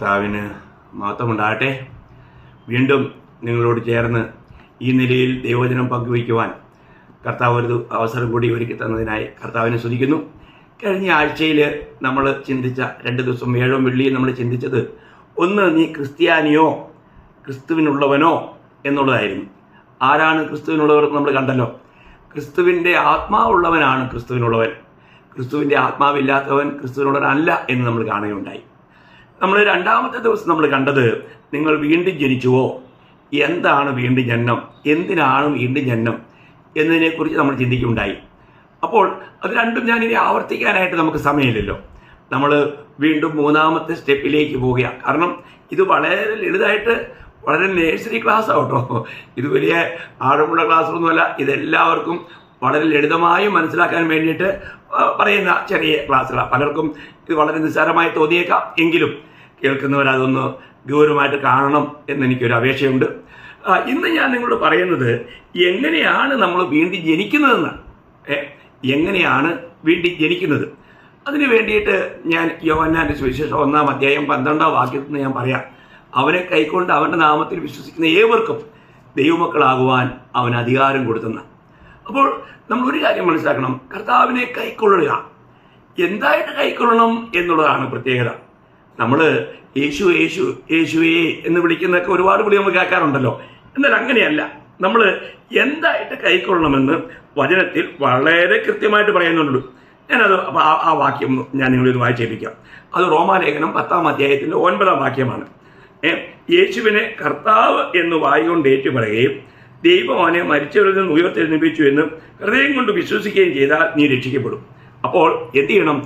കർത്താവിന് മഹത്വമുണ്ടാകട്ടെ. വീണ്ടും നിങ്ങളോട് ചേർന്ന് ഈ നിലയിൽ ദൈവവചനം പങ്കുവയ്ക്കുവാൻ കർത്താവ് ഒരു അവസരം കൂടി ഒരുക്കി തന്നതിനായി കർത്താവിനെ സ്തുതിക്കുന്നു. കഴിഞ്ഞ ആഴ്ചയിൽ നമ്മൾ ചിന്തിച്ച 2 ദിവസം വ്യാഴവും വെള്ളിയും നമ്മൾ ചിന്തിച്ചത്, ഒന്ന്, നീ ക്രിസ്ത്യാനിയോ ക്രിസ്തുവിനുള്ളവനോ എന്നുള്ളതായിരുന്നു. ആരാണ് ക്രിസ്തുവിനുള്ളവർ നമ്മൾ കണ്ടല്ലോ. ക്രിസ്തുവിൻ്റെ ആത്മാവുള്ളവനാണ് ക്രിസ്തുവിനുള്ളവൻ. ക്രിസ്തുവിൻ്റെ ആത്മാവില്ലാത്തവൻ ക്രിസ്തുവിനുള്ളവനല്ല എന്ന് നമ്മൾ കാണുകയുണ്ടായി. നമ്മൾ രണ്ടാമത്തെ ദിവസം നമ്മൾ കണ്ടത്, നിങ്ങൾ വീണ്ടും ജനിച്ചുവോ, എന്താണ് വീണ്ടും ജനനം, എന്തിനാണ് വീണ്ടും ജനനം എന്നതിനെക്കുറിച്ച് നമ്മൾ ചിന്തിക്കുകയുണ്ടായി. അപ്പോൾ അത് രണ്ടും ഞാനിനി ആവർത്തിക്കാനായിട്ട് നമുക്ക് സമയമില്ലല്ലോ. നമ്മൾ വീണ്ടും മൂന്നാമത്തെ സ്റ്റെപ്പിലേക്ക് പോവുക. കാരണം ഇത് വളരെ ലളിതമായിട്ട്, വളരെ നേഴ്സറി ക്ലാസ് ആവട്ടോ. ഇത് വലിയ ആഴമുള്ള ക്ലാസ്സൊന്നുമല്ല. ഇതെല്ലാവർക്കും വളരെ ലളിതമായി മനസ്സിലാക്കാൻ വേണ്ടിയിട്ട് പറയുന്ന ചെറിയ ക്ലാസ്സുകളാണ്. പലർക്കും ഇത് വളരെ നിസ്സാരമായി തോന്നിയേക്കാം. എങ്കിലും കേൾക്കുന്നവരതൊന്ന് ഗൗരവമായിട്ട് കാണണം എന്നെനിക്കൊരു അപേക്ഷയുണ്ട്. ഇന്ന് ഞാൻ നിങ്ങളോട് പറയുന്നത്, എങ്ങനെയാണ് നമ്മൾ വീണ്ടും ജനിക്കുന്നതെന്ന്. എങ്ങനെയാണ് വീണ്ടും ജനിക്കുന്നത്? അതിന് വേണ്ടിയിട്ട് ഞാൻ യോഹന്നാന്റെ സുവിശേഷം 1-ാം അധ്യായം 12-ാം വാക്യത്തിൽ നിന്ന് ഞാൻ പറയാം. അവനെ കൈക്കൊണ്ട് അവൻ്റെ നാമത്തിൽ വിശ്വസിക്കുന്ന ഏവർക്കും ദൈവമക്കളാകുവാൻ അവൻ അധികാരം കൊടുത്തെന്ന്. അപ്പോൾ നമ്മൾ ഒരു കാര്യം മനസ്സിലാക്കണം, കർത്താവിനെ കൈക്കൊള്ളുക. എന്തായിട്ട് കൈക്കൊള്ളണം എന്നുള്ളതാണ് പ്രത്യേകത. നമ്മൾ യേശു യേശു യേശുവേ എന്ന് വിളിക്കുന്നതൊക്കെ ഒരുപാട് വിളി നമ്മൾ കേൾക്കാറുണ്ടല്ലോ. എന്നാൽ അങ്ങനെയല്ല. നമ്മൾ എന്തായിട്ട് കൈക്കൊള്ളണമെന്ന് വചനത്തിൽ വളരെ കൃത്യമായിട്ട് പറയുന്നുണ്ട്. ഞാനത് ആ വാക്യം ഞാൻ നിങ്ങളിത് വായിച്ചേൽപ്പിക്കാം. അത് റോമാലേഖനം 10-ാം അധ്യായത്തിൻ്റെ 9-ാം വാക്യമാണ്. യേശുവിനെ കർത്താവ് എന്ന് വായിക്കൊണ്ട് ഏറ്റുപറയുകയും ദൈവം അവനെ മരിച്ചവരിൽ നിന്ന് ഉയർത്തെഴുന്നേൽപ്പിച്ചു എന്ന് ഹൃദയം കൊണ്ട് വിശ്വസിക്കുകയും ചെയ്താൽ നീ രക്ഷിക്കപ്പെടും. അപ്പോൾ എന്ത് ചെയ്യണം?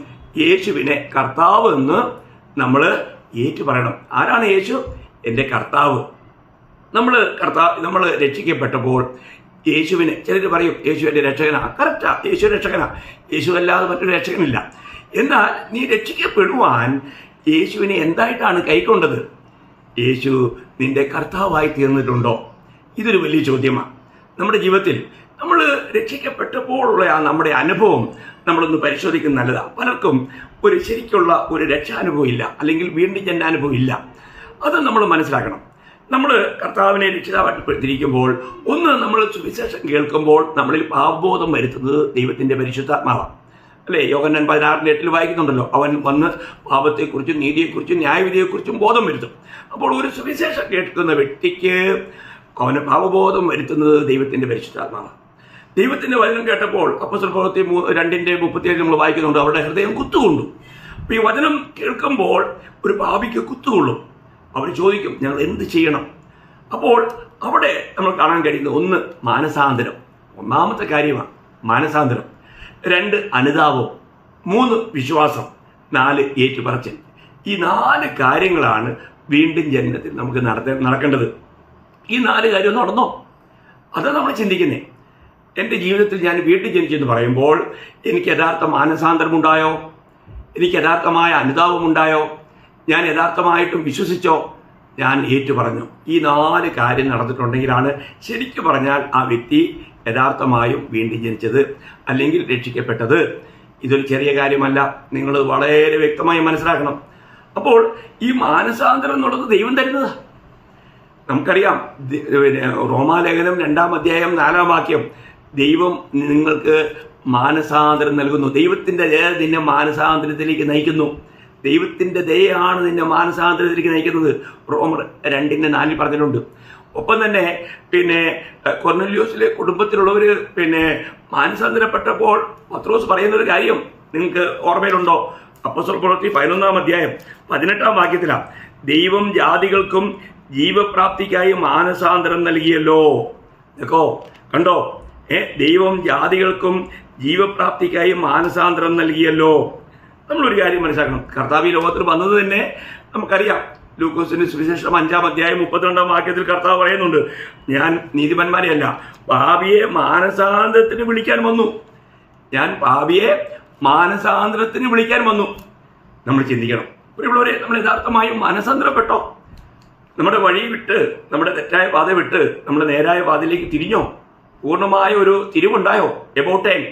യേശുവിനെ കർത്താവ് എന്ന് നമ്മൾ പറയണം. ആരാണ് യേശു? എൻ്റെ കർത്താവ്. നമ്മൾ രക്ഷിക്കപ്പെട്ടപ്പോൾ യേശുവിനെ, ചിലർ പറയും യേശു എൻ്റെ രക്ഷകനാ. കറക്റ്റാ, യേശു രക്ഷകനാ. യേശു അല്ലാതെ മറ്റൊരു രക്ഷകനില്ല. എന്നാൽ നീ രക്ഷിക്കപ്പെടുവാൻ യേശുവിനെ എന്തായിട്ടാണ് കൈക്കൊണ്ടത്? യേശു നിന്റെ കർത്താവായി തീർന്നിട്ടുണ്ടോ? ഇതൊരു വലിയ ചോദ്യമാണ്. നമ്മുടെ ജീവിതത്തിൽ നമ്മൾ രക്ഷിക്കപ്പെട്ടപ്പോഴുള്ള നമ്മുടെ അനുഭവം നമ്മളൊന്ന് പരിശോധിക്കുന്നത് നല്ലതാണ്. പലർക്കും ശരിക്കുള്ള ഒരു രക്ഷാനുഭവം ഇല്ല, അല്ലെങ്കിൽ വീണ്ടും ജനനാനുഭവം ഇല്ല. അത് നമ്മൾ മനസ്സിലാക്കണം. നമ്മൾ കർത്താവിനെ രക്ഷിതാവായിട്ട് തിരിക്കുമ്പോൾ, ഒന്ന്, നമ്മൾ സുവിശേഷം കേൾക്കുമ്പോൾ നമ്മളിൽ പാപബോധം വരുത്തുന്നത് ദൈവത്തിൻ്റെ പരിശുദ്ധാത്മാവാണ്. അല്ലേ? യോഹന്നാൻ 16:8 വായിക്കുന്നുണ്ടല്ലോ, അവൻ വന്ന് പാപത്തെക്കുറിച്ചും നീതിയെക്കുറിച്ചും ന്യായവിധിയെക്കുറിച്ചും ബോധം വരുത്തും. അപ്പോൾ ഒരു സുവിശേഷം കേൾക്കുന്ന വ്യക്തിക്ക് അവന് പാപബോധം വരുത്തുന്നത് ദൈവത്തിൻ്റെ പരിശുദ്ധാത്മാവാണ്. ദൈവത്തിൻ്റെ വചനം കേട്ടപ്പോൾ അപ്പോസ്തലപ്രവൃത്തി 2:37 നമ്മൾ വായിക്കുന്നുണ്ട്, അവരുടെ ഹൃദയം കുത്തുകൊണ്ടു. അപ്പോൾ ഈ വചനം കേൾക്കുമ്പോൾ ഒരു പാപിക്ക് കുത്തുകൊള്ളും. അവർ ചോദിക്കും, ഞങ്ങൾ എന്ത് ചെയ്യണം? അപ്പോൾ അവിടെ നമ്മൾ കാണാൻ കഴിയുന്നത്, ഒന്ന്, മാനസാന്തരം. ഒന്നാമത്തെ കാര്യമാണ് മാനസാന്തരം. 2, അനുതാപം. 3, വിശ്വാസം. 4, ഏറ്റുപറച്ചിൽ. ഈ 4 കാര്യങ്ങളാണ് വീണ്ടും ജനനത്തിൽ നമുക്ക് നടക്കേണ്ടത്. ഈ 4 കാര്യം നടന്നോ? അതാണ് നമ്മൾ ചിന്തിക്കുന്നത്. എൻ്റെ ജീവിതത്തിൽ ഞാൻ വീണ്ടും ജനിച്ചെന്ന് പറയുമ്പോൾ എനിക്ക് യഥാർത്ഥ മാനസാന്തരമുണ്ടായോ? എനിക്ക് യഥാർത്ഥമായ അനുതാപമുണ്ടായോ? ഞാൻ യഥാർത്ഥമായിട്ടും വിശ്വസിച്ചോ? ഞാൻ ഏറ്റുപറഞ്ഞു? ഈ 4 കാര്യം നടന്നിട്ടുണ്ടെങ്കിലാണ് ശരിക്കും പറഞ്ഞാൽ ആ വ്യക്തി യഥാർത്ഥമായും വീണ്ടും ജനിച്ചത്, അല്ലെങ്കിൽ രക്ഷിക്കപ്പെട്ടത്. ഇതൊരു ചെറിയ കാര്യമല്ല. നിങ്ങൾ വളരെ വ്യക്തമായി മനസ്സിലാക്കണം. അപ്പോൾ ഈ മാനസാന്തരം എന്നുള്ളത് ദൈവം തരുന്നത് നമുക്കറിയാം. റോമാലേഖനം 2-ാം അധ്യായം 4-ാം വാക്യം, ദൈവം നിങ്ങൾക്ക് മാനസാന്തരം നൽകുന്നു. ദൈവത്തിൻ്റെ ദയ നിന്നെ മാനസാന്തരത്തിലേക്ക് നയിക്കുന്നു. ദൈവത്തിൻ്റെ ദയയാണ് നിന്നെ മാനസാന്തരത്തിലേക്ക് നയിക്കുന്നത്. റോമർ 2:4 പറഞ്ഞിട്ടുണ്ട്. ഒപ്പം തന്നെ കൊർന്നല്യോസിലെ കുടുംബത്തിലുള്ളവർ മാനസാന്തരപ്പെട്ടപ്പോൾ പത്രോസ് പറയുന്നൊരു കാര്യം നിങ്ങൾക്ക് ഓർമ്മയിലുണ്ടോ? അപ്പോസ്തലപ്രവൃത്തി 11-ാം അധ്യായം 18-ാം വാക്യത്തിലാണ്, ദൈവം ജാതികൾക്കും ജീവപ്രാപ്തിക്കായി മാനസാന്തരം നൽകിയല്ലോ. കണ്ടോ? ദൈവം ജാതികൾക്കും ജീവപ്രാപ്തിക്കായി മാനസാന്തരം നൽകിയല്ലോ. നമ്മളൊരു കാര്യം മനസ്സിലാക്കണം. കർത്താവ് ഈ ലോകത്തിൽ വന്നത് തന്നെ നമുക്കറിയാം. ലൂക്കോസിന്റെ സുവിശേഷം 5-ാം അധ്യായം 32-ാം വാക്യത്തിൽ കർത്താവ് പറയുന്നുണ്ട്, ഞാൻ നീതിമാന്മാരെയല്ല പാപിയെ മാനസാന്തരത്തിന് വിളിക്കാൻ വന്നു. ഞാൻ പാപിയെ മാനസാന്തരത്തിന് വിളിക്കാൻ വന്നു. നമ്മൾ ചിന്തിക്കണം. പ്രിയമുള്ളവരെ, നമ്മൾ യഥാർത്ഥമായും മാനസാന്തരപ്പെട്ടോ? നമ്മുടെ വഴി വിട്ട്, നമ്മുടെ തെറ്റായ പാത വിട്ട് നമ്മൾ നേരായ പാതയിലേക്ക് തിരിഞ്ഞോ? പൂർണ്ണമായ ഒരു തിരിവുണ്ടായോ? എബൌട്ട് ടൈം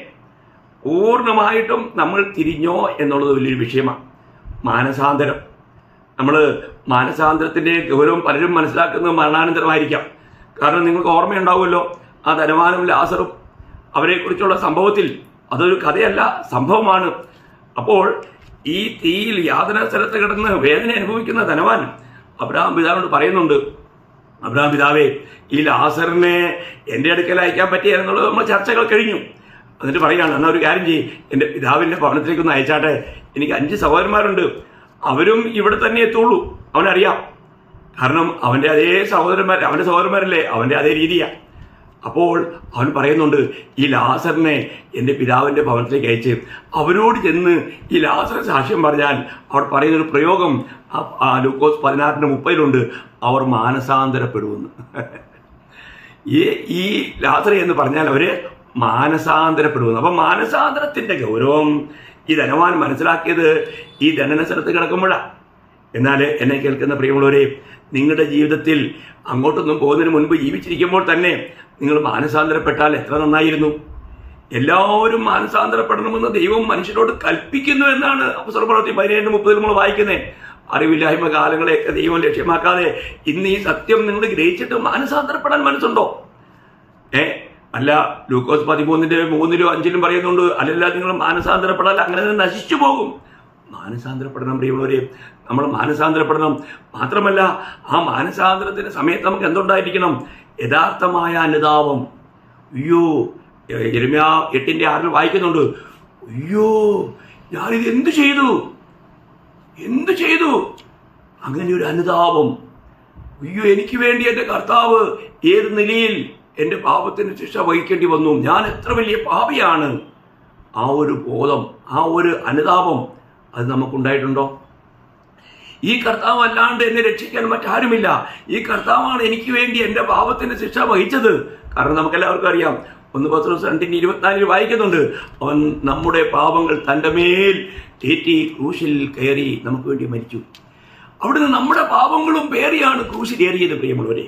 പൂർണ്ണമായിട്ടും നമ്മൾ തിരിഞ്ഞോ എന്നുള്ളത് വലിയൊരു വിഷയമാണ്. മാനസാന്തരം നമ്മൾ മാനസാന്തരത്തിൻ്റെ ഗൗരവം പലരും മനസ്സിലാക്കുന്നത് മരണാനന്തരമായിരിക്കാം. കാരണം നിങ്ങൾക്ക് ഓർമ്മയുണ്ടാവുമല്ലോ, ആ ധനവാനും ലാസറും അവരെക്കുറിച്ചുള്ള സംഭവത്തിൽ അതൊരു കഥയല്ല, സംഭവമാണ്. അപ്പോൾ ഈ തീയിൽ യാതന സ്ഥലത്ത് കിടന്ന് വേദന അനുഭവിക്കുന്ന ധനവാൻ അബ്രഹാം പിതാവിനോട് പറയുന്നുണ്ട്, അബ്രഹാം പിതാവേ, ഈ ലാസറിനെ എൻ്റെ അടുക്കൽ അയക്കാൻ പറ്റിയെന്നുള്ളത് നമ്മൾ ചർച്ചകൾ കഴിഞ്ഞു. എന്നിട്ട് പറയുകയാണ്, എന്നാൽ ഒരു കാര്യം ചെയ്യും, എൻ്റെ പിതാവിൻ്റെ ഭവനത്തിലേക്കൊന്ന് അയച്ചാട്ടെ, എനിക്ക് 5 സഹോദരന്മാരുണ്ട്, അവരും ഇവിടെ തന്നെ എത്തുള്ളൂ. അവനറിയാം, കാരണം അവൻ്റെ അതേ അവൻ്റെ സഹോദരന്മാരല്ലേ, അവൻ്റെ അതേ രീതിയാണ്. അപ്പോൾ അവൻ പറയുന്നുണ്ട്, ഈ ലാസറിനെ എൻ്റെ പിതാവിൻ്റെ ഭവനത്തിലേക്ക് അയച്ച് അവരോട് ചെന്ന് ഈ ലാസർ സാക്ഷ്യം പറഞ്ഞാൽ, അവർ പറയുന്നൊരു പ്രയോഗം ലൂക്കോസ് 16:30 അവർ മാനസാന്തരപ്പെടുമെന്ന്. ഈ ലാസർ എന്ന് പറഞ്ഞാൽ അവർ മാനസാന്തരപ്പെടുമെന്ന്. അപ്പം മാനസാന്തരത്തിൻ്റെ ഗൗരവം ഈ ധനവാൻ മനസ്സിലാക്കിയത് ഈ ദണ്ഡന സ്ഥലത്ത് കിടക്കുമ്പോഴാണ്. എന്നാൽ എന്നെ കേൾക്കുന്ന പ്രിയമുള്ളവരെ, നിങ്ങളുടെ ജീവിതത്തിൽ അങ്ങോട്ടൊന്നും പോകുന്നതിന് മുൻപ് ജീവിച്ചിരിക്കുമ്പോൾ തന്നെ നിങ്ങൾ മാനസാന്തരപ്പെട്ടാൽ എത്ര നന്നായിരുന്നു. എല്ലാവരും മാനസാന്തരപ്പെടണമെന്ന് ദൈവം മനുഷ്യരോട് കൽപ്പിക്കുന്നു എന്നാണ് അപ്പോസ്തലപ്രവൃത്തി 17:30 നമ്മൾ വായിക്കുന്നത്. അറിവില്ലായ്മ കാലങ്ങളെയൊക്കെ ദൈവം ലക്ഷ്യമാക്കാതെ ഇന്ന് ഈ സത്യം നിങ്ങൾ ഗ്രഹിച്ചിട്ട് മാനസാന്തരപ്പെടാൻ മനസ്സുണ്ടോ? അല്ല, ലൂക്കോസ് 13:3-5 പറയുന്നുണ്ട്, അല്ലല്ല നിങ്ങൾ മാനസാന്തരപ്പെടാൻ അങ്ങനെ തന്നെ നശിച്ചു പോകും. മാനസാന്തരപ്പെടണം പ്രിയമുള്ളവരെ, നമ്മൾ മാനസാന്തരപ്പെടണം. മാത്രമല്ല, ആ മാനസാന്തരത്തിന്റെ സമയത്ത് നമുക്ക് എന്തുണ്ടായിരിക്കണം? യഥാർത്ഥമായ അനുതാപം. അയ്യോ, യെരമ്യാ 8:6 വായിക്കുന്നുണ്ട്, അയ്യോ ഞാനിത് എന്തു ചെയ്തു, അങ്ങനെ ഒരു അനുതാപം. അയ്യോ, എനിക്ക് വേണ്ടി എൻ്റെ കർത്താവ് ഏത് നിലയിൽ എൻ്റെ പാപത്തിന് ശിക്ഷ വഹിക്കേണ്ടി വന്നു, ഞാൻ എത്ര വലിയ പാപിയാണ്. ആ ഒരു ബോധം, ആ ഒരു അനുതാപം അത് നമുക്കുണ്ടായിട്ടുണ്ടോ? ഈ കർത്താവ് അല്ലാണ്ട് എന്നെ രക്ഷിക്കാൻ മറ്റാരുമില്ല, ഈ കർത്താവാണ് എനിക്ക് വേണ്ടി എൻ്റെ പാപത്തിന് ശിക്ഷ വഹിച്ചത്. കാരണം നമുക്കെല്ലാവർക്കും അറിയാം, 1 പത്രോസ് 2:24 വായിക്കുന്നുണ്ട്, അവൻ നമ്മുടെ പാപങ്ങൾ തൻ്റെ മേൽ ഏറ്റി ക്രൂശിൽ കയറി നമുക്ക് വേണ്ടി മരിച്ചു. അവിടുന്ന് നമ്മുടെ പാപങ്ങളും പേറിയാണ് ക്രൂശിൽ ഏറിയത്. പ്രിയമുള്ളവരെ,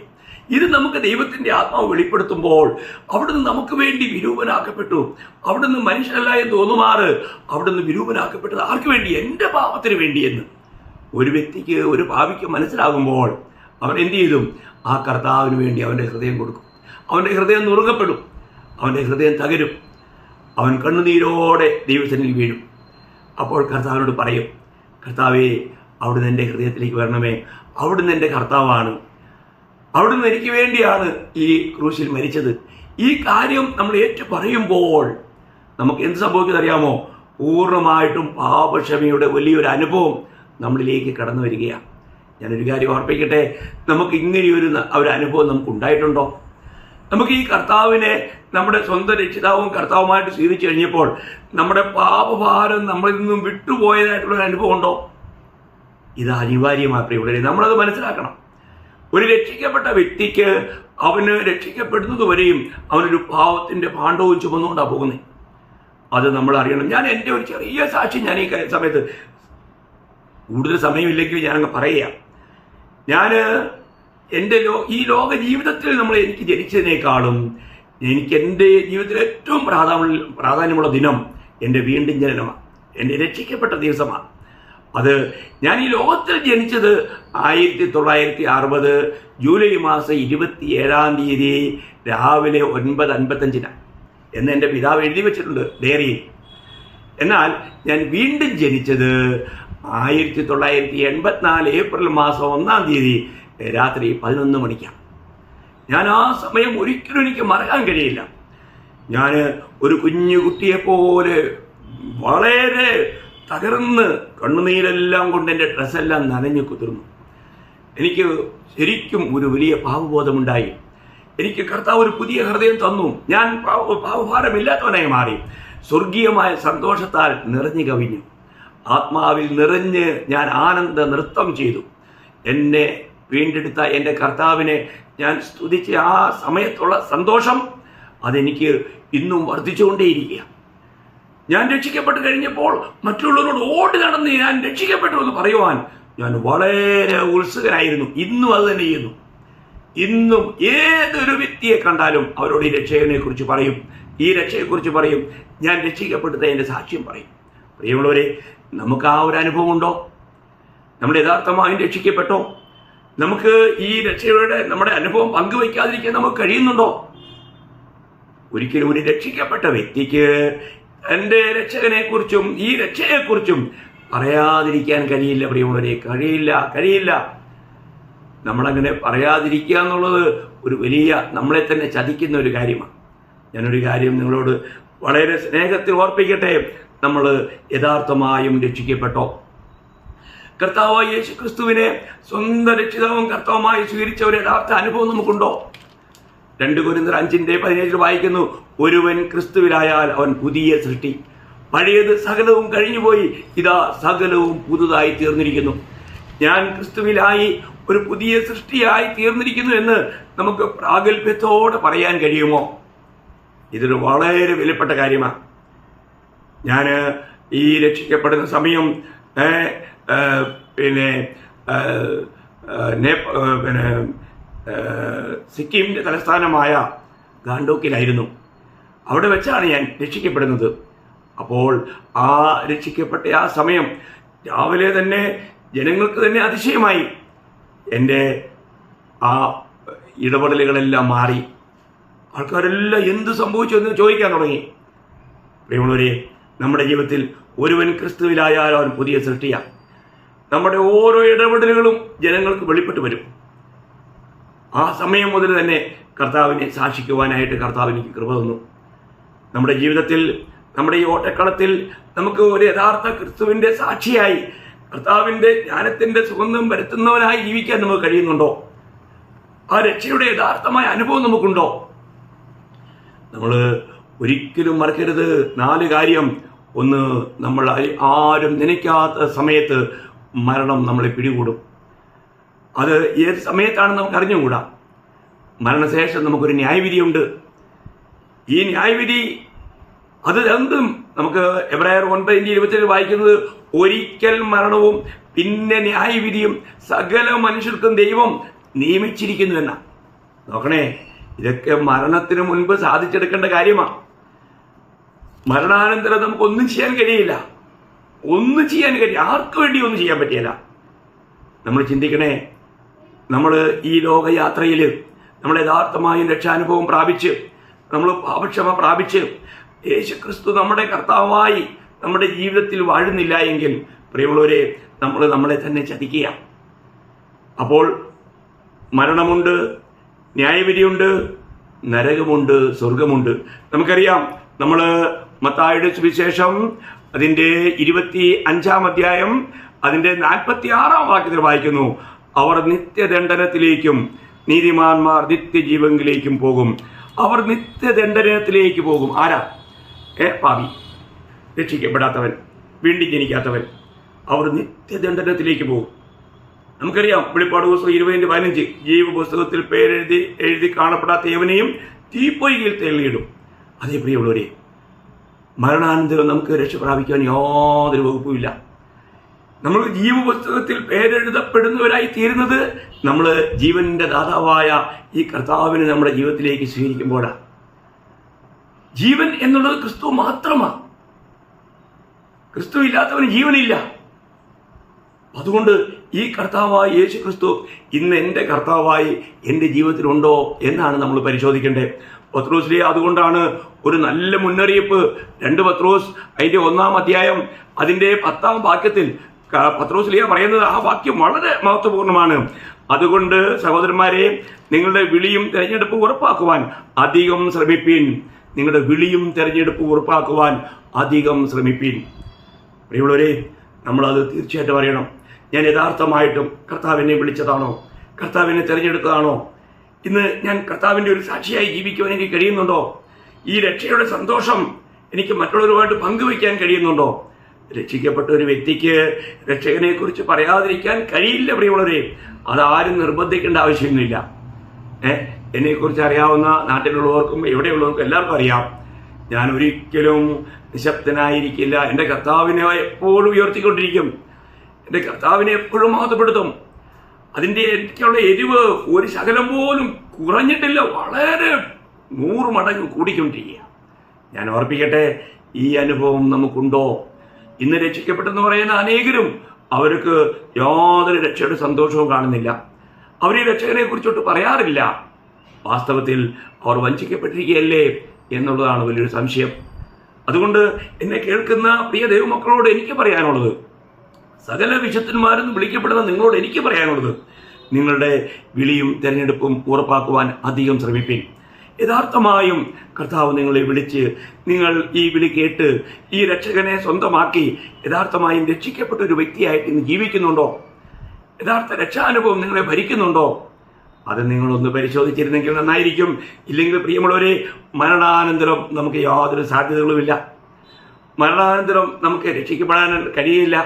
ഇത് നമുക്ക് ദൈവത്തിന്റെ ആത്മാവ് വെളിപ്പെടുത്തുമ്പോൾ അവിടുന്ന് നമുക്ക് വേണ്ടി വിരൂപനാക്കപ്പെട്ടു. അവിടുന്ന് മനുഷ്യരല്ല എന്ന് തോന്നുമാറ് അവിടുന്ന് വിരൂപനാക്കപ്പെട്ടത് ആർക്ക് വേണ്ടി? എൻ്റെ പാപത്തിന് വേണ്ടിയെന്ന് ഒരു വ്യക്തിക്ക്, ഒരു പാപിക്ക് മനസ്സിലാകുമ്പോൾ അവൻ എന്ത് ചെയ്തു? ആ കർത്താവിന് വേണ്ടി അവൻ്റെ ഹൃദയം കൊടുക്കും. അവൻ്റെ ഹൃദയം നുറുങ്ങപ്പെടും, അവൻ്റെ ഹൃദയം തകരും, അവൻ കണ്ണുനീരോടെ ദൈവസന്നിധിയിൽ വീഴും. അപ്പോൾ കർത്താവിനോട് പറയും, കർത്താവേ, അവിടുന്ന് എൻ്റെ ഹൃദയത്തിലേക്ക് വരണമേ, അവിടുന്ന് എൻ്റെ കർത്താവാണ്, അവിടുന്ന് എനിക്ക് വേണ്ടിയാണ് ഈ ക്രൂശിൽ മരിച്ചത്. ഈ കാര്യം നമ്മൾ ഏറ്റു പറയുമ്പോൾ നമുക്ക് എന്ത് സംഭവിക്കുന്നത് അറിയാമോ? പൂർണ്ണമായിട്ടും പാപക്ഷമയുടെ വലിയൊരു അനുഭവം നമ്മളിലേക്ക് കടന്നു വരികയാണ്. ഞാനൊരു കാര്യം ഓർപ്പിക്കട്ടെ, നമുക്ക് ഇങ്ങനെയൊരു അനുഭവം നമുക്ക് ഉണ്ടായിട്ടുണ്ടോ? നമുക്ക് ഈ കർത്താവിനെ നമ്മുടെ സ്വന്തം രക്ഷിതാവും കർത്താവുമായിട്ട് സ്വീകരിച്ചു കഴിഞ്ഞപ്പോൾ നമ്മുടെ പാപഭാരം നമ്മളിൽ നിന്നും വിട്ടുപോയതായിട്ടുള്ളൊരു അനുഭവം ഉണ്ടോ? ഇത് അനിവാര്യമായി പ്രിയമുള്ളവരെ, നമ്മളത് മനസ്സിലാക്കണം. ഒരു രക്ഷിക്കപ്പെട്ട വ്യക്തിക്ക് അവന് രക്ഷിക്കപ്പെടുന്നത് വരെയും അവനൊരു പാവത്തിന്റെ ഭാണ്ഡവും ചുമന്നുകൊണ്ടാണ് പോകുന്നത്. അത് നമ്മൾ അറിയണം. ഞാൻ എൻ്റെ ഒരു ചെറിയ സാക്ഷി ഞാൻ ഈ സമയത്ത്, കൂടുതൽ സമയമില്ലെങ്കിൽ ഞാനങ്ങ് പറയുക. ഞാൻ എൻ്റെ ഈ ലോക ജീവിതത്തിൽ എനിക്ക് ജനിച്ചതിനേക്കാളും എനിക്ക് എൻ്റെ ജീവിതത്തിൽ ഏറ്റവും പ്രാധാന്യമുള്ള ദിനം എൻ്റെ വീണ്ടും ജനനമാണ്, എൻ്റെ രക്ഷിക്കപ്പെട്ട ദിവസമാണ്. അത് ഞാൻ ഈ ലോകത്തിൽ ജനിച്ചത് 1960 ജൂലൈ മാസം 27 രാവിലെ 9:55 എന്ന് എൻ്റെ പിതാവ് എഴുതി വെച്ചിട്ടുണ്ട് ഡയറിയിൽ. എന്നാൽ ഞാൻ വീണ്ടും ജനിച്ചത് 1984 ഏപ്രിൽ മാസം 1 രാത്രി 11 മണിക്കാണ്. ഞാൻ ആ സമയം ഒരിക്കലും എനിക്ക് മറക്കാൻ കഴിയില്ല. ഞാൻ ഒരു കുഞ്ഞു കുട്ടിയെപ്പോലെ വളരെ തകർന്ന് കണ്ണുനീരെല്ലാം കൊണ്ട് എൻ്റെ ഡ്രസ്സെല്ലാം നനഞ്ഞു കുതിർന്നു. എനിക്ക് ശരിക്കും ഒരു വലിയ പാപബോധമുണ്ടായി. എനിക്ക് കർത്താവ് ഒരു പുതിയ ഹൃദയം തന്നു. ഞാൻ പാപഭാരമില്ലാത്തവനായി മാറി. സ്വർഗീയമായ സന്തോഷത്താൽ നിറഞ്ഞു കവിഞ്ഞു. ആത്മാവിൽ നിറഞ്ഞ് ഞാൻ ആനന്ദ നൃത്തം ചെയ്തു. എന്നെ വീണ്ടെടുത്ത എൻ്റെ കർത്താവിനെ ഞാൻ സ്തുതിച്ച ആ സമയത്തുള്ള സന്തോഷം അതെനിക്ക് ഇന്നും വർദ്ധിച്ചുകൊണ്ടേയിരിക്കുക. ഞാൻ രക്ഷിക്കപ്പെട്ട് കഴിഞ്ഞപ്പോൾ മറ്റുള്ളവരോട് ഓടി നടന്ന് ഞാൻ രക്ഷിക്കപ്പെട്ടു എന്ന് പറയുവാൻ ഞാൻ വളരെ ഉത്സുകനായിരുന്നു. ഇന്നും അത് തന്നെ ചെയ്യുന്നു. ഇന്നും ഏതൊരു വ്യക്തിയെ കണ്ടാലും അവരോട് ഈ രക്ഷകനെ കുറിച്ച് പറയും, ഈ രക്ഷയെക്കുറിച്ച് പറയും, ഞാൻ രക്ഷിക്കപ്പെട്ടത് എൻ്റെ സാക്ഷ്യം പറയും. പ്രിയമുള്ളവരെ, നമുക്ക് ആ ഒരു അനുഭവം ഉണ്ടോ? നമ്മൾ യഥാർത്ഥമായും രക്ഷിക്കപ്പെട്ടോ? നമുക്ക് ഈ രക്ഷയുടെ നമ്മുടെ അനുഭവം പങ്കുവയ്ക്കാതിരിക്കാൻ നമുക്ക് കഴിയുന്നുണ്ടോ? ഒരിക്കലും ഒരു രക്ഷിക്കപ്പെട്ട വ്യക്തിക്ക് തൻ്റെ രക്ഷകനെ കുറിച്ചും ഈ രക്ഷയെക്കുറിച്ചും പറയാതിരിക്കാൻ കഴിയില്ല. പ്രിയമുള്ളവരെ, കഴിയില്ല. നമ്മളങ്ങനെ പറയാതിരിക്കുക എന്നുള്ളത് ഒരു വലിയ നമ്മളെ തന്നെ ചതിക്കുന്ന ഒരു കാര്യമാണ്. ഞാനൊരു കാര്യം നിങ്ങളോട് വളരെ സ്നേഹത്തിൽ ഓർപ്പിക്കട്ടെ. നമ്മൾ യഥാർത്ഥമായും രക്ഷിക്കപ്പെട്ടോ? കർത്താവായ യേശു ക്രിസ്തുവിനെ സ്വന്തം രക്ഷിതാവും കർത്താവുമായി സ്വീകരിച്ച ഒരു യഥാർത്ഥ അനുഭവം നമുക്കുണ്ടോ? 2 കൊരിന്ത്യർ 5:17 വായിക്കുന്നു, ഒരുവൻ ക്രിസ്തുവിലായാൽ അവൻ പുതിയ സൃഷ്ടി, പഴയത് സകലവും കഴിഞ്ഞുപോയി, ഇതാ സകലവും പുതുതായി തീർന്നിരിക്കുന്നു. ഞാൻ ക്രിസ്തുവിലായി ഒരു പുതിയ സൃഷ്ടിയായി തീർന്നിരിക്കുന്നു എന്ന് നമുക്ക് പ്രാഗൽഭ്യത്തോടെ പറയാൻ കഴിയുമോ? ഇതൊരു വളരെ വിലപ്പെട്ട കാര്യമാണ്. ഞാൻ ഈ രക്ഷിക്കപ്പെടുന്ന സമയം സിക്കിമിന്റെ തലസ്ഥാനമായ ഗാംടോക്കിലായിരുന്നു. അവിടെ വെച്ചാണ് ഞാൻ രക്ഷിക്കപ്പെടുന്നത്. അപ്പോൾ ആ രക്ഷിക്കപ്പെട്ട ആ സമയം രാവിലെ തന്നെ ജനങ്ങൾക്ക് തന്നെ അതിശയമായി. എൻ്റെ ആ ഇടപെടലുകളെല്ലാം മാറി. ആൾക്കാരെല്ലാം എന്ത് സംഭവിച്ചു എന്ന് ചോദിക്കാൻ തുടങ്ങി. പ്രിയമുള്ളവരെ, നമ്മുടെ ജീവിതത്തിൽ ഒരുവൻ ക്രിസ്തുവിലായാൽ അവൻ പുതിയ സൃഷ്ടിയാണ്. നമ്മുടെ ഓരോ ഇടപെടലുകളും ജനങ്ങൾക്ക് വെളിപ്പെട്ട് വരും. ആ സമയം മുതൽ തന്നെ കർത്താവിനെ സാക്ഷിക്കുവാനായിട്ട് കർത്താവ് എനിക്ക് കൃപ തന്നു. നമ്മുടെ ജീവിതത്തിൽ, നമ്മുടെ ഈ ഓട്ടക്കളത്തിൽ നമുക്ക് ഒരു യഥാർത്ഥ ക്രിസ്തുവിൻ്റെ സാക്ഷിയായി, കർത്താവിൻ്റെ ജ്ഞാനത്തിൻ്റെ സുഗന്ധം വരുത്തുന്നവനായി ജീവിക്കാൻ നമുക്ക് കഴിയുന്നുണ്ടോ? ആ രക്ഷയുടെ യഥാർത്ഥമായ അനുഭവം നമുക്കുണ്ടോ? നമ്മൾ ഒരിക്കലും മറക്കരുത് 4 കാര്യം. ഒന്ന്, നമ്മൾ ആരും നനയ്ക്കാത്ത സമയത്ത് മരണം നമ്മളെ പിടികൂടും. അത് ഏത് സമയത്താണെന്ന് നമുക്ക് അറിഞ്ഞുകൂടാ. മരണശേഷം നമുക്കൊരു ന്യായവിധിയുണ്ട്. ഈ ന്യായവിധി അത് എന്തും നമുക്ക് എബ്രായർ 9:27 വായിക്കുന്നത്, ഒരിക്കൽ മരണവും പിന്നെ ന്യായവിധിയും സകല മനുഷ്യർക്കും ദൈവം നിയമിച്ചിരിക്കുന്നു എന്നാ. നോക്കണേ, ഇതൊക്കെ മരണത്തിന് മുൻപ് സാധിച്ചെടുക്കേണ്ട കാര്യമാണ്. മരണാനന്തരം നമുക്കൊന്നും ചെയ്യാൻ കഴിയില്ല. ആർക്കു വേണ്ടി ഒന്നും ചെയ്യാൻ പറ്റിയല്ല. നമ്മൾ ചിന്തിക്കണേ, നമ്മൾ ഈ ലോകയാത്രയിൽ നമ്മൾ യഥാർത്ഥമായും രക്ഷാനുഭവം പ്രാപിച്ച്, നമ്മൾ പാപക്ഷമ പ്രാപിച്ച്, യേശുക്രിസ്തു നമ്മുടെ കർത്താവായി നമ്മുടെ ജീവിതത്തിൽ വാഴുന്നില്ല എങ്കിൽ പ്രിയമുള്ളവരെ, നമ്മൾ നമ്മളെ തന്നെ ചതിക്കുക. അപ്പോൾ മരണമുണ്ട്, ന്യായവിധിയുണ്ട്, നരകമുണ്ട്, സ്വർഗമുണ്ട്. നമുക്കറിയാം, നമ്മൾ മത്തായിയുടെ സുവിശേഷം അതിൻ്റെ 25-ാം അധ്യായം അതിൻ്റെ 46-ാം വാക്യത്തിൽ വായിക്കുന്നു, അവർ നിത്യദണ്ഡനത്തിലേക്കും നീതിമാന്മാർ നിത്യജീവനിലേക്കും പോകും. അവർ നിത്യദണ്ഡനത്തിലേക്ക് പോകും. ആരാ? പാപി, രക്ഷിക്കപ്പെടാത്തവൻ, വീണ്ടും ജനിക്കാത്തവൻ. അവർ നിത്യദണ്ഡനത്തിലേക്ക് പോകും. നമുക്കറിയാം, വെളിപ്പാട് പുസ്തകം 20:15, ജീവപുസ്തകത്തിൽ എഴുതി കാണപ്പെടാത്ത ഏവനെയും തീപ്പൊയ്കയിൽ തള്ളിയിടും. അതേ പ്രിയമുള്ളവരെ, മരണാനന്തരം നമുക്ക് രക്ഷ പ്രാപിക്കാൻ യാതൊരു വകുപ്പുമില്ല. നമ്മൾ ജീവപുസ്തകത്തിൽ പേരെഴുതപ്പെടുന്നവരായി തീരുന്നത് നമ്മൾ ജീവന്റെ ദാതാവായ ഈ കർത്താവിനെ നമ്മുടെ ജീവിതത്തിലേക്ക് സ്വീകരിക്കുമ്പോഴാണ്. ജീവൻ എന്നുള്ളത് ക്രിസ്തു മാത്രമാണ്. ക്രിസ്തു ഇല്ലാത്തവന് ജീവനില്ല. അതുകൊണ്ട് ഈ കർത്താവായ യേശു ക്രിസ്തു ഇന്ന് എൻ്റെ കർത്താവായി എൻ്റെ ജീവിതത്തിലുണ്ടോ എന്നാണ് നമ്മൾ പരിശോധിക്കേണ്ടത്. പത്രോസിലെ അതുകൊണ്ടാണ് ഒരു നല്ല മുന്നറിയിപ്പ് 2 പത്രോസ് അതിൻ്റെ 1-ാം അധ്യായം അതിൻ്റെ 10-ാം വാക്യത്തിൽ പത്രോസിലിയ പറയുന്നത്. ആ വാക്യം വളരെ മഹത്വപൂർണ്ണമാണ്. അതുകൊണ്ട് സഹോദരന്മാരെ, നിങ്ങളുടെ വിളിയും തെരഞ്ഞെടുപ്പ് ഉറപ്പാക്കുവാൻ അധികം ശ്രമിപ്പീൻ. നിങ്ങളുടെ വിളിയും തെരഞ്ഞെടുപ്പ് ഉറപ്പാക്കുവാൻ അധികം ശ്രമിപ്പീൻ. പ്രിയമുള്ളവരെ, നമ്മളത് തീർച്ചയായിട്ടും അറിയണം. ഞാൻ യഥാർത്ഥമായിട്ടും കർത്താവിനെ വിളിച്ചതാണോ? കർത്താവിനെ തിരഞ്ഞെടുത്തതാണോ? ഇന്ന് ഞാൻ കർത്താവിൻ്റെ ഒരു സാക്ഷിയായി ജീവിക്കുവാൻ എനിക്ക് കഴിയുന്നുണ്ടോ? ഈ രക്ഷയുടെ സന്തോഷം എനിക്ക് മറ്റുള്ളവരുമായിട്ട് പങ്കുവയ്ക്കാൻ കഴിയുന്നുണ്ടോ? രക്ഷിക്കപ്പെട്ട ഒരു വ്യക്തിക്ക് രക്ഷകനെ കുറിച്ച് പറയാതിരിക്കാൻ കഴിയില്ല. പ്രിയമുള്ളവരെ, അതാരും നിർബന്ധിക്കേണ്ട ആവശ്യമൊന്നുമില്ല. എന്നെക്കുറിച്ച് അറിയാവുന്ന നാട്ടിലുള്ളവർക്കും എവിടെയുള്ളവർക്കും എല്ലാവർക്കും അറിയാം, ഞാൻ ഒരിക്കലും നിശബ്ദനായിരിക്കില്ല. എൻ്റെ കർത്താവിനെ എപ്പോഴും ഉയർത്തിക്കൊണ്ടിരിക്കും. എൻ്റെ കർത്താവിനെ എപ്പോഴും മഹത്വപ്പെടുത്തും. അതിൻ്റെ എനിക്കുള്ള എരിവ് ഒരു ശകലം പോലും കുറഞ്ഞിട്ടില്ല, വളരെ 100 മടങ്ങ് കൂടിക്കൊണ്ടിരിക്കുക. ഞാൻ ഓർപ്പിക്കട്ടെ, ഈ അനുഭവം നമുക്കുണ്ടോ? ഇന്ന് രക്ഷിക്കപ്പെട്ടെന്ന് പറയുന്ന അനേകരും അവർക്ക് യാതൊരു രക്ഷയുടെ സന്തോഷവും കാണുന്നില്ല. അവർ ഈ രക്ഷകനെ കുറിച്ചോട്ട് പറയാറില്ല. വാസ്തവത്തിൽ അവർ വഞ്ചിക്കപ്പെട്ടിരിക്കുകയല്ലേ എന്നുള്ളതാണ് വലിയൊരു സംശയം. അതുകൊണ്ട് എന്നെ കേൾക്കുന്ന പ്രിയ ദൈവമക്കളോട് എനിക്ക് പറയാനുള്ളത്, സകല വിശുദ്ധന്മാരെന്ന് വിളിക്കപ്പെടുന്ന നിങ്ങളോട് എനിക്ക് പറയാനുള്ളത്, നിങ്ങളുടെ വിളിയും തിരഞ്ഞെടുപ്പും ഉറപ്പാക്കുവാൻ അധികം ശ്രമിപ്പിൻ. യഥാർത്ഥമായും കർത്താവ് നിങ്ങളെ വിളിച്ച് നിങ്ങൾ ഈ വിളി കേട്ട് ഈ രക്ഷകനെ സ്വന്തമാക്കി യഥാർത്ഥമായും രക്ഷിക്കപ്പെട്ട ഒരു വ്യക്തിയായിട്ട് ഇന്ന് ജീവിക്കുന്നുണ്ടോ? യഥാർത്ഥ രക്ഷാനുഭവം നിങ്ങളെ ഭരിക്കുന്നുണ്ടോ? അത് നിങ്ങളൊന്ന് പരിശോധിച്ചിരുന്നെങ്കിൽ നന്നായിരിക്കും. ഇല്ലെങ്കിൽ പ്രിയമുള്ളവരെ, മരണാനന്തരം നമുക്ക് യാതൊരു സാധ്യതകളുമില്ല. മരണാനന്തരം നമുക്ക് രക്ഷിക്കപ്പെടാൻ കഴിയില്ല.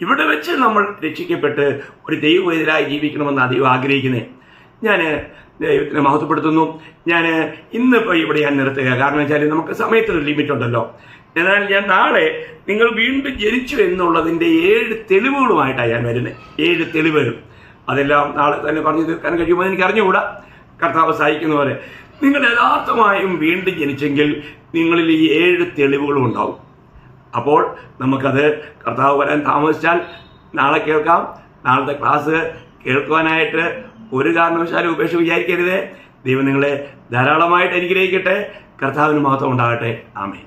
ഇവിടെ വെച്ച് നമ്മൾ രക്ഷിക്കപ്പെട്ട് ഒരു ദൈവവേദനായി ജീവിക്കണമെന്ന് അധികം ആഗ്രഹിക്കുന്നത്. ഞാൻ ദൈവത്തിനെ മഹത്വപ്പെടുത്തുന്നു. ഞാൻ ഇന്നിപ്പോൾ ഇവിടെ ഞാൻ നിർത്തുക. കാരണം വെച്ചാൽ നമുക്ക് സമയത്തൊരു ലിമിറ്റ് ഉണ്ടല്ലോ. എന്നാൽ ഞാൻ നാളെ നിങ്ങൾ വീണ്ടും ജനിച്ചു എന്നുള്ളതിൻ്റെ 7 തെളിവുകളുമായിട്ടാണ് ഞാൻ വരുന്നത്. 7 തെളിവുകൾ. അതെല്ലാം നാളെ തന്നെ പറഞ്ഞു തീർക്കാൻ കഴിയുമെന്ന് എനിക്ക് അറിഞ്ഞുകൂടാ. കർത്താവ് സഹായിക്കുന്ന പോലെ നിങ്ങൾ യഥാർത്ഥമായും വീണ്ടും ജനിച്ചെങ്കിൽ നിങ്ങളിൽ ഈ 7 തെളിവുകളും ഉണ്ടാവും. അപ്പോൾ നമുക്കത് കർത്താവ് വരാൻ താമസിച്ചാൽ നാളെ കേൾക്കാം. നാളത്തെ ക്ലാസ് കേൾക്കുവാനായിട്ട് ഒരു കാരണവശാലും ഉപേക്ഷ വിചാരിക്കരുത്. ദൈവം നിങ്ങളെ ധാരാളമായിട്ട് അനുഗ്രഹിക്കട്ടെ. കർത്താവിന് മഹത്വം ഉണ്ടാകട്ടെ. ആമേൻ.